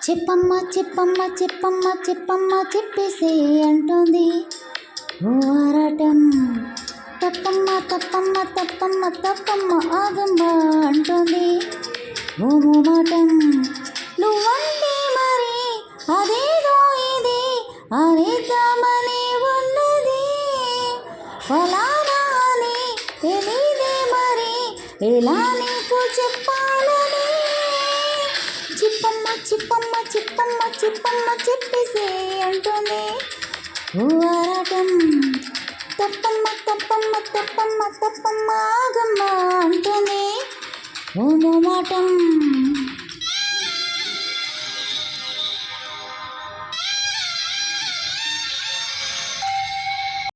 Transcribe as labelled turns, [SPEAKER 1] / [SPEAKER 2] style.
[SPEAKER 1] చెప్పమ్మ చెప్పమ్మ చెప్పమ్మ చెప్పమ్మ చెప్పేసే అంటుంది ఓ ఆరాటం. తప్పమ్మ తప్పమ్మ తప్పమ్మ తప్పమ్మ ఆగమ్మ అంటుంది ఓ మోమాటం. నువ్వంటే మరి అదేదో ఇది అనేద్దామని ఉన్నది ఫలానా అని తెలీదే మరి ఎలా నీకు చెప్పాలని. చిప్పమ్మ చిప్పమ్మ చిప్పమ్మ చిప్పమ్మ చెప్పేసే అంటుంది ఓ ఆరాటం. తప్పమ్మ తప్పమ్మ తప్పమ్మ తప్పమ్మ ఆగమ్మ అంటుంది ఓ మోమాటం.